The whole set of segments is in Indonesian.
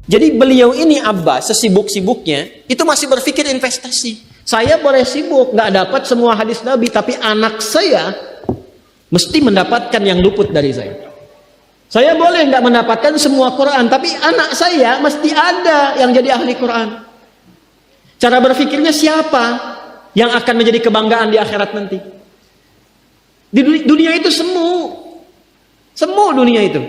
Jadi beliau ini Abbas sesibuk-sibuknya itu masih berpikir investasi. Saya boleh sibuk nggak dapat semua hadis Nabi, tapi anak saya mesti mendapatkan yang luput dari saya. Saya boleh nggak mendapatkan semua Quran, tapi anak saya mesti ada yang jadi ahli Quran. Cara berpikirnya siapa yang akan menjadi kebanggaan di akhirat nanti? Di dunia itu semu dunia itu.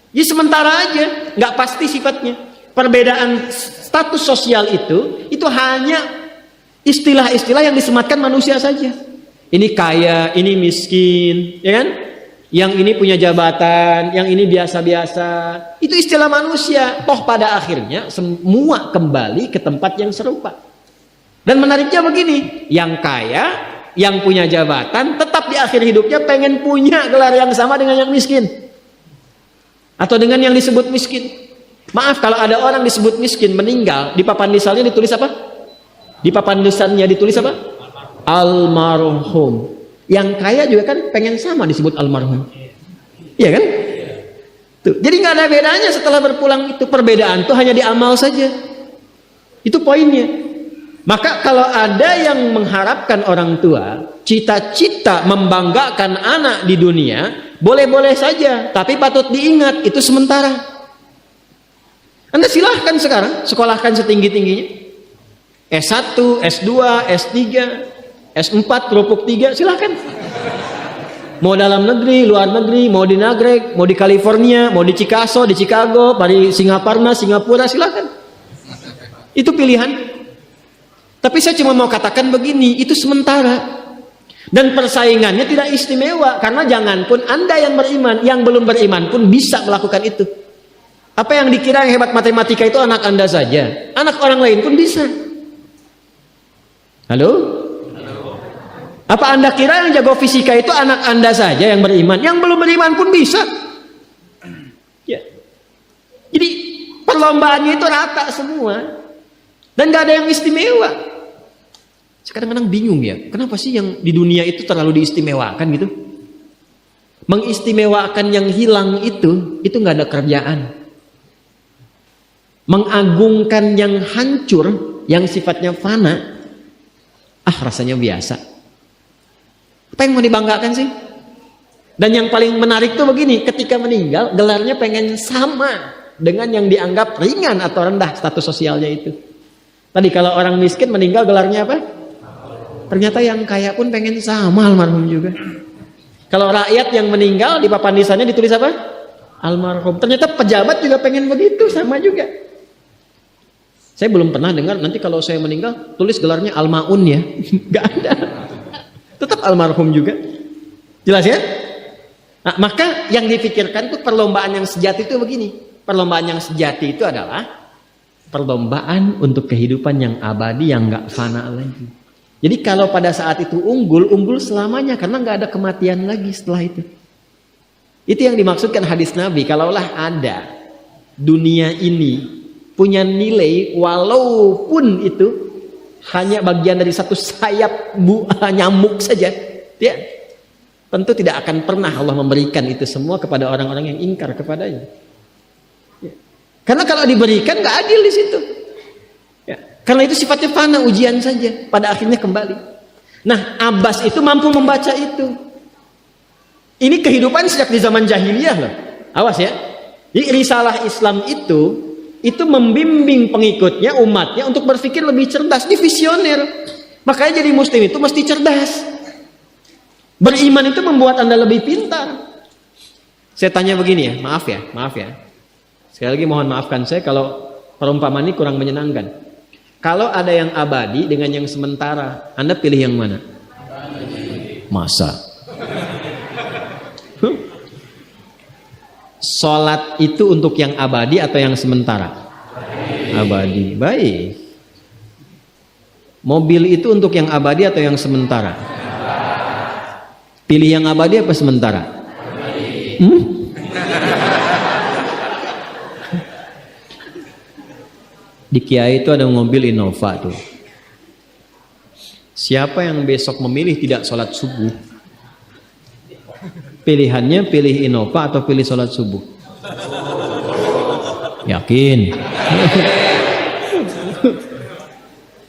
Jadi sementara aja, nggak pasti sifatnya. Perbedaan status sosial itu hanya istilah-istilah yang disematkan manusia saja. Ini kaya, ini miskin, ya kan? Yang ini punya jabatan, yang ini biasa-biasa. Itu istilah manusia. Toh pada akhirnya semua kembali ke tempat yang serupa. Dan menariknya begini, yang kaya, yang punya jabatan, tetap di akhir hidupnya pengen punya gelar yang sama dengan yang miskin. Atau dengan yang disebut miskin. Maaf, kalau ada orang disebut miskin meninggal, di papan nisannya ditulis apa? Di papan nisannya ditulis apa? Almarhum. Yang kaya juga kan pengen sama disebut almarhum. Iya kan? Tuh. Jadi nggak ada bedanya setelah berpulang itu. Perbedaan itu hanya di amal saja. Itu poinnya. Maka kalau ada yang mengharapkan orang tua cita-cita membanggakan anak di dunia, boleh-boleh saja, tapi patut diingat itu sementara. Anda silahkan sekarang sekolahkan setinggi-tingginya, S1, S2, S3, S4, kerupuk 3, silahkan. Mau dalam negeri, luar negeri, mau di Nagreg, mau di California, mau di Chicago, di Chicago, di Singaparna, Singapura, silahkan. Itu pilihan. Tapi saya cuma mau katakan begini, itu sementara. Dan persaingannya tidak istimewa. Karena janganpun Anda yang beriman, yang belum beriman pun bisa melakukan itu. Apa yang dikira yang hebat matematika itu anak Anda saja. Anak orang lain pun bisa. Halo? Apa Anda kira yang jago fisika itu anak Anda saja yang beriman? Yang belum beriman pun bisa. Ya. Jadi perlombaannya itu rata semua. Dan gak ada yang istimewa. Saya kadang-kadang bingung ya, kenapa sih yang di dunia itu terlalu diistimewakan gitu? Mengistimewakan yang hilang itu gak ada kerjaan. Mengagungkan yang hancur, yang sifatnya fana, rasanya biasa. Apa yang mau dibanggakan sih? Dan yang paling menarik tuh begini, ketika meninggal, gelarnya pengen sama dengan yang dianggap ringan atau rendah status sosialnya itu. Tadi kalau orang miskin meninggal gelarnya apa? Ternyata yang kaya pun pengen sama almarhum juga. Kalau rakyat yang meninggal di papan nisannya ditulis apa? Almarhum. Ternyata pejabat juga pengen begitu, sama juga. Saya belum pernah dengar nanti kalau saya meninggal tulis gelarnya almaun ya. Gak ada. Tetap almarhum juga. Jelas ya? Nah, maka yang dipikirkan itu perlombaan yang sejati itu begini. Perlombaan yang sejati itu adalah perlombaan untuk kehidupan yang abadi yang nggak fana lagi. Jadi kalau pada saat itu unggul selamanya karena nggak ada kematian lagi setelah itu. Itu yang dimaksudkan hadis Nabi. Kalaulah ada dunia ini punya nilai walaupun itu hanya bagian dari satu sayap nyamuk saja, ya, tentu tidak akan pernah Allah memberikan itu semua kepada orang-orang yang ingkar kepadanya. Karena kalau diberikan nggak adil di situ. Ya. Karena itu sifatnya fana, ujian saja. Pada akhirnya kembali. Nah, Abbas itu mampu membaca itu. Ini kehidupan sejak di zaman jahiliyah loh. Awas ya. Jadi risalah Islam itu membimbing pengikutnya, umatnya untuk berpikir lebih cerdas. Ini visioner. Makanya jadi muslim itu mesti cerdas. Beriman itu membuat Anda lebih pintar. Saya tanya begini ya, maaf ya. Sekali lagi mohon maafkan saya kalau perumpamaan ini kurang menyenangkan. Kalau ada yang abadi dengan yang sementara, Anda pilih yang mana? Masa? Sholat itu untuk yang abadi atau yang sementara? Abadi. Baik. Mobil itu untuk yang abadi atau yang sementara? Pilih yang abadi apa sementara? Di Kiai itu ada mobil Innova tuh. Siapa yang besok memilih tidak sholat subuh? Pilihannya pilih Innova atau pilih sholat subuh? Yakin.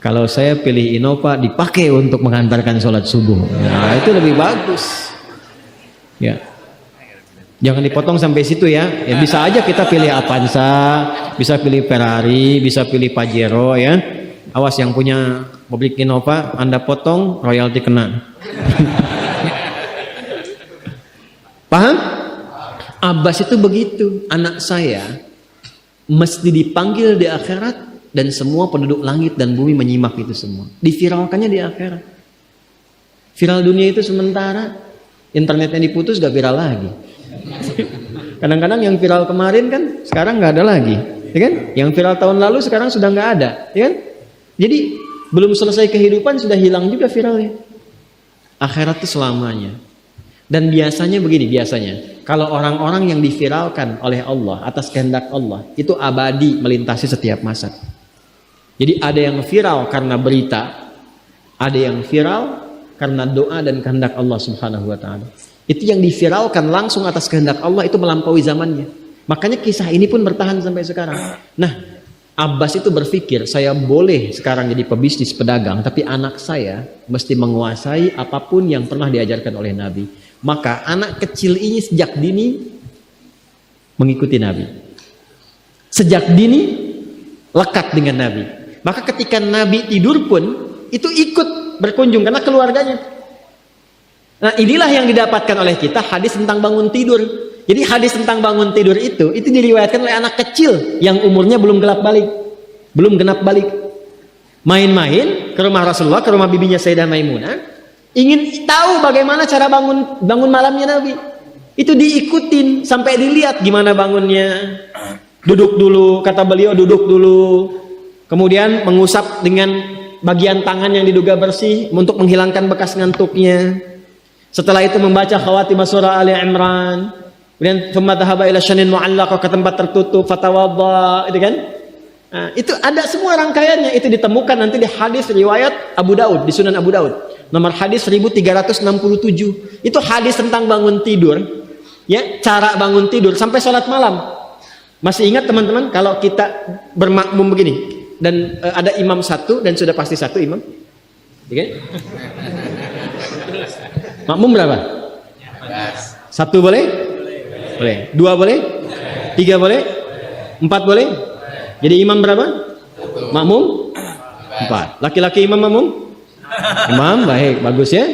Kalau saya pilih Innova dipakai untuk mengantarkan sholat subuh. Nah, itu lebih bagus. Ya. Jangan dipotong sampai situ ya. Ya bisa aja kita pilih Avanza, bisa pilih Ferrari, bisa pilih Pajero ya. Awas yang punya mobil Innova, Anda potong, royalti kena. Paham? Abbas itu begitu. Anak saya mesti dipanggil di akhirat dan semua penduduk langit dan bumi menyimak itu semua. Diviralkannya di akhirat. Viral dunia itu sementara, internetnya diputus gak viral lagi. Kadang-kadang yang viral kemarin kan sekarang nggak ada lagi, ya kan? Yang viral tahun lalu sekarang sudah nggak ada, ya kan? Jadi belum selesai kehidupan sudah hilang juga viralnya. Akhirat itu selamanya. Dan biasanya begini, biasanya kalau orang-orang yang diviralkan oleh Allah atas kehendak Allah itu abadi melintasi setiap masa. Jadi ada yang viral karena berita, ada yang viral karena doa dan kehendak Allah Subhanahu wa taala. Itu yang diviralkan langsung atas kehendak Allah itu melampaui zamannya. Makanya kisah ini pun bertahan sampai sekarang. Nah, Abbas itu berpikir, saya boleh sekarang jadi pebisnis pedagang, tapi anak saya mesti menguasai apapun yang pernah diajarkan oleh Nabi. Maka anak kecil ini sejak dini mengikuti Nabi. Sejak dini lekat dengan Nabi. Maka ketika Nabi tidur pun itu ikut berkunjung karena keluarganya. Nah, inilah yang didapatkan oleh kita hadis tentang bangun tidur. Jadi hadis tentang bangun tidur itu diriwayatkan oleh anak kecil yang umurnya belum genap balik. Main-main ke rumah Rasulullah, ke rumah bibinya Sayyidah Maimunah, ingin tahu bagaimana cara bangun malamnya Nabi. Itu diikutin sampai dilihat gimana bangunnya. Duduk dulu, kata beliau, duduk dulu. Kemudian mengusap dengan bagian tangan yang diduga bersih untuk menghilangkan bekas ngantuknya. Setelah itu membaca khawatimah surah Ali Imran. Kemudian thumma dhahaba ila syanin mu'allaq, ke tempat tertutup, fatawadda, itu kan? Nah, itu ada semua rangkaiannya, itu ditemukan nanti di hadis riwayat Abu Daud, di Sunan Abu Daud. Nomor hadis 1367. Itu hadis tentang bangun tidur. Ya, cara bangun tidur sampai sholat malam. Masih ingat teman-teman kalau kita bermakmum begini dan ada imam satu dan sudah pasti satu imam? Ya kan? Makmum berapa? Satu boleh? Boleh. Dua boleh? Tiga boleh? Empat boleh? Jadi imam berapa? Makmum? Empat. Laki-laki imam makmum? Imam, baik, bagus ya.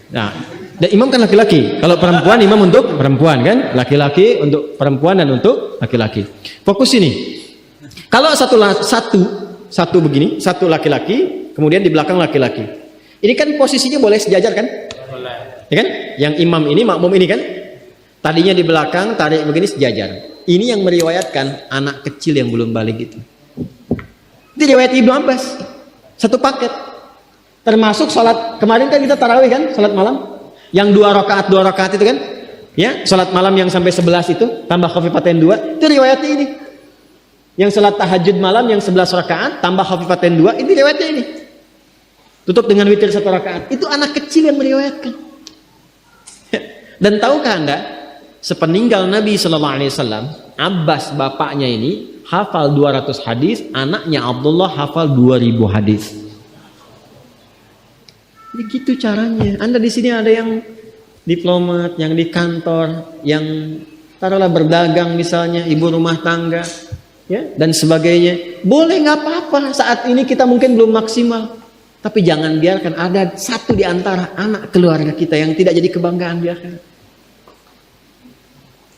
Nah, dan imam kan laki-laki. Kalau perempuan imam untuk perempuan kan? Laki-laki untuk perempuan dan untuk laki-laki. Fokus ini. Kalau satu begini, satu laki-laki, kemudian di belakang laki-laki. Ini kan posisinya boleh sejajar kan? Ya kan? Yang imam ini, makmum ini kan? Tadinya di belakang, tarik begini sejajar. Ini yang meriwayatkan anak kecil yang belum balik itu. Itu riwayat Ibnu Abbas. Satu paket. Termasuk sholat, kemarin kan kita tarawih kan? Sholat malam. Yang dua rakaat itu kan? Ya, sholat malam yang sampai 11 itu, tambah khafifatain 2. Itu riwayatnya ini. Yang sholat tahajud malam yang 11 rakaat, tambah khafifatain 2. Itu riwayatnya ini. Tutup dengan witir 1 rakaat. Itu anak kecil yang meriwayatkan. Dan tahukah Anda, sepeninggal Nabi SAW, Abbas bapaknya ini hafal 200 hadis, anaknya Abdullah hafal 2000 hadis. Jadi gitu caranya. Anda di sini ada yang diplomat, yang di kantor, yang taruhlah berdagang misalnya, ibu rumah tangga, ya, dan sebagainya. Boleh, nggak apa-apa. Saat ini kita mungkin belum maksimal. Tapi jangan biarkan ada satu di antara anak keluarga kita yang tidak jadi kebanggaan di akhirat.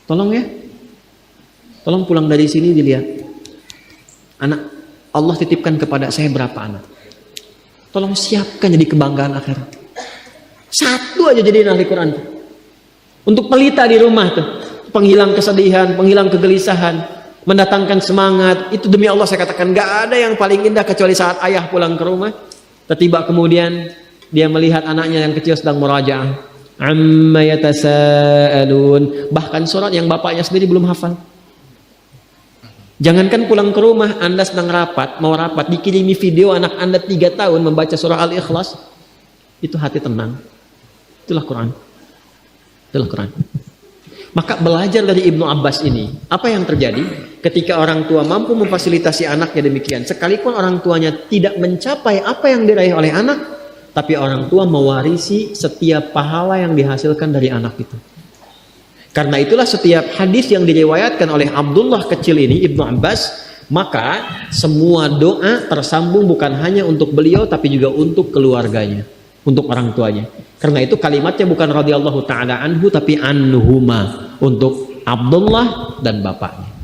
Tolong ya. Tolong pulang dari sini dilihat. Anak Allah titipkan kepada saya berapa anak. Tolong siapkan jadi kebanggaan akhirat. Satu aja jadi ahli Quran. Untuk pelita di rumah tuh. Penghilang kesedihan, penghilang kegelisahan, mendatangkan semangat. Itu demi Allah saya katakan, gak ada yang paling indah kecuali saat ayah pulang ke rumah. Tiba kemudian dia melihat anaknya yang kecil sedang murajaah. Amma yatasaalun. Bahkan surat yang bapaknya sendiri belum hafal. Jangankan pulang ke rumah, Anda sedang mau rapat, dikirimi video anak Anda 3 tahun membaca surah Al-Ikhlas. Itu hati tenang. Itulah Quran. Itulah Quran. Maka belajar dari Ibnu Abbas ini, apa yang terjadi ketika orang tua mampu memfasilitasi anaknya demikian, sekalipun orang tuanya tidak mencapai apa yang diraih oleh anak, tapi orang tua mewarisi setiap pahala yang dihasilkan dari anak itu. Karena itulah setiap hadis yang diriwayatkan oleh Abdullah kecil ini, Ibnu Abbas, maka semua doa tersambung bukan hanya untuk beliau, tapi juga untuk keluarganya, untuk orang tuanya. Karena itu kalimatnya bukan radhiyallahu ta'ala anhu, tapi anhuma, untuk Abdullah dan bapaknya.